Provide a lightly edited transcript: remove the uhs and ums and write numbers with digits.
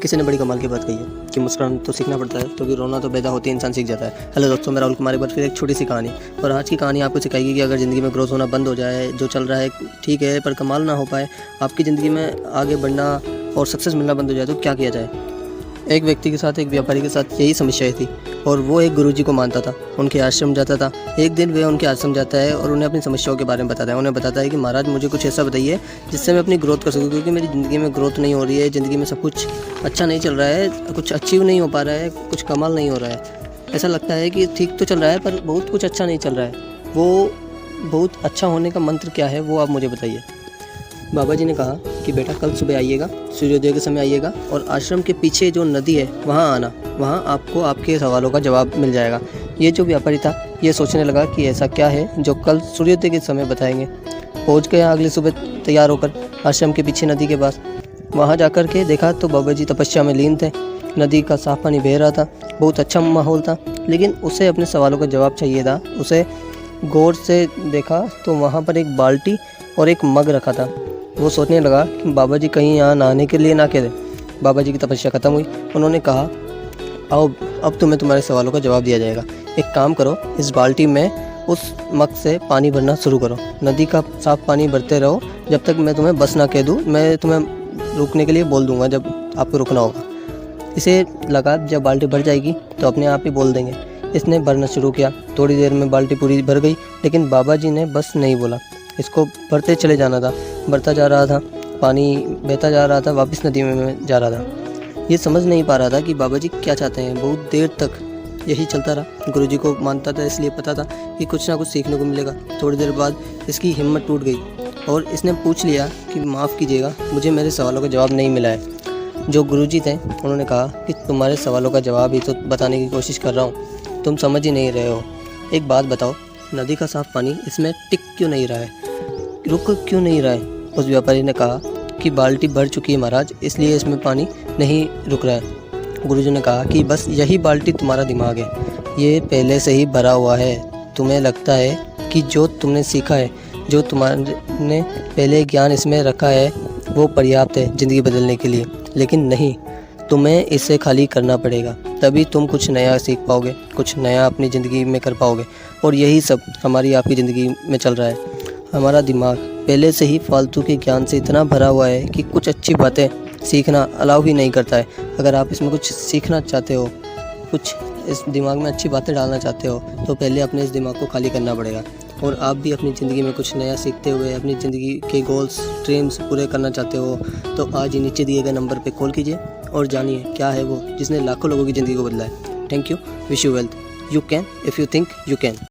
किसी ने बड़ी कमाल की बात कही है कि मुस्कुराना तो सीखना पड़ता है, क्योंकि रोना तो पैदा होते ही इंसान सीख जाता है। हेलो दोस्तों, मैं राहुल कुमार एक बार फिर एक छोटी सी कहानी। और आज की कहानी आपको सिखाएगी कि अगर ज़िंदगी में ग्रोथ होना बंद हो जाए, जो चल रहा है ठीक है पर कमाल ना हो पाए, आपकी ज़िंदगी में आगे बढ़ना और सक्सेस मिलना बंद हो जाए तो क्या किया जाए। एक व्यक्ति के साथ, एक व्यापारी के साथ यही समस्या थी और वो एक गुरुजी को मानता था, उनके आश्रम जाता था। एक दिन वह उनके आश्रम जाता है और उन्हें अपनी समस्याओं के बारे में बताता है। उन्हें बताता है कि महाराज, मुझे कुछ ऐसा बताइए जिससे मैं अपनी ग्रोथ कर सकूं, क्योंकि मेरी ज़िंदगी में ग्रोथ नहीं हो रही है, ज़िंदगी में सब कुछ अच्छा नहीं चल रहा है, कुछ अचीव नहीं हो पा रहा है, कुछ कमाल नहीं हो रहा है। ऐसा लगता है कि ठीक तो चल रहा है पर बहुत कुछ अच्छा नहीं चल रहा है। वो बहुत अच्छा होने का मंत्र क्या है वो आप मुझे बताइए। बाबा जी ने कहा कि बेटा, कल सुबह आइएगा, सूर्योदय के समय आइएगा और आश्रम के पीछे जो नदी है वहाँ आना, वहाँ आपको आपके सवालों का जवाब मिल जाएगा। ये जो व्यापारी था ये सोचने लगा कि ऐसा क्या है जो कल सूर्योदय के समय बताएंगे। पहुँच गया अगली सुबह तैयार होकर आश्रम के पीछे नदी के पास। वहाँ जाकर के देखा तो बाबा जी तपस्या में लीन थे। नदी का साफ पानी बह रहा था, बहुत अच्छा माहौल था, लेकिन उसे अपने सवालों का जवाब चाहिए था। उसे गौर से देखा तो वहाँ पर एक बाल्टी और एक मग रखा था। वो सोचने लगा कि बाबा जी कहीं यहाँ नहाने के लिए ना कह दें। बाबा जी की तपस्या खत्म हुई। उन्होंने कहा, आओ अब तुम्हें तुम्हारे सवालों का जवाब दिया जाएगा। एक काम करो, इस बाल्टी में उस मग से पानी भरना शुरू करो, नदी का साफ पानी भरते रहो जब तक मैं तुम्हें बस ना कह दूँ। मैं तुम्हें रुकने के लिए बोल दूँगा जब आपको रुकना होगा। इसे लगा जब बाल्टी भर जाएगी तो अपने आप ही बोल देंगे। इसने भरना शुरू किया। थोड़ी देर में बाल्टी पूरी भर गई, लेकिन बाबा जी ने बस नहीं बोला। इसको भरते चले जाना था। बढ़ता जा रहा था, पानी बहता जा रहा था, वापस नदी में जा रहा था। ये समझ नहीं पा रहा था कि बाबा जी क्या चाहते हैं। बहुत देर तक यही चलता रहा। गुरुजी को मानता था इसलिए पता था कि कुछ ना कुछ सीखने को मिलेगा। थोड़ी देर बाद इसकी हिम्मत टूट गई और इसने पूछ लिया कि माफ़ कीजिएगा, मुझे मेरे सवालों का जवाब नहीं मिला है। जो गुरुजी थे उन्होंने कहा कि तुम्हारे सवालों का जवाब ही तो बताने की कोशिश कर रहा हूँ, तुम समझ ही नहीं रहे हो। एक बात बताओ, नदी का साफ पानी इसमें टिक क्यों नहीं रहा है, रुक क्यों नहीं रहा है? उस व्यापारी ने कहा कि बाल्टी भर चुकी है महाराज, इसलिए इसमें पानी नहीं रुक रहा है। गुरुजी ने कहा कि बस यही बाल्टी तुम्हारा दिमाग है, ये पहले से ही भरा हुआ है। तुम्हें लगता है कि जो तुमने सीखा है, जो तुम्हारे पहले ज्ञान इसमें रखा है वो पर्याप्त है ज़िंदगी बदलने के लिए, लेकिन नहीं, तुम्हें इसे खाली करना पड़ेगा, तभी तुम कुछ नया सीख पाओगे, कुछ नया अपनी ज़िंदगी में कर पाओगे। और यही सब हमारी आपकी ज़िंदगी में चल रहा है। हमारा दिमाग पहले से ही फालतू के ज्ञान से इतना भरा हुआ है कि कुछ अच्छी बातें सीखना अलाउ ही नहीं करता है। अगर आप इसमें कुछ सीखना चाहते हो, कुछ इस दिमाग में अच्छी बातें डालना चाहते हो, तो पहले अपने इस दिमाग को खाली करना पड़ेगा। और आप भी अपनी ज़िंदगी में कुछ नया सीखते हुए अपनी ज़िंदगी के गोल्स, ड्रीम्स पूरे करना चाहते हो, तो आज ही नीचे दिए गए नंबर पर कॉल कीजिए और जानिए क्या है वो जिसने लाखों लोगों की ज़िंदगी को बदला है। Thank you. Wish you wealth. You can if you think you can.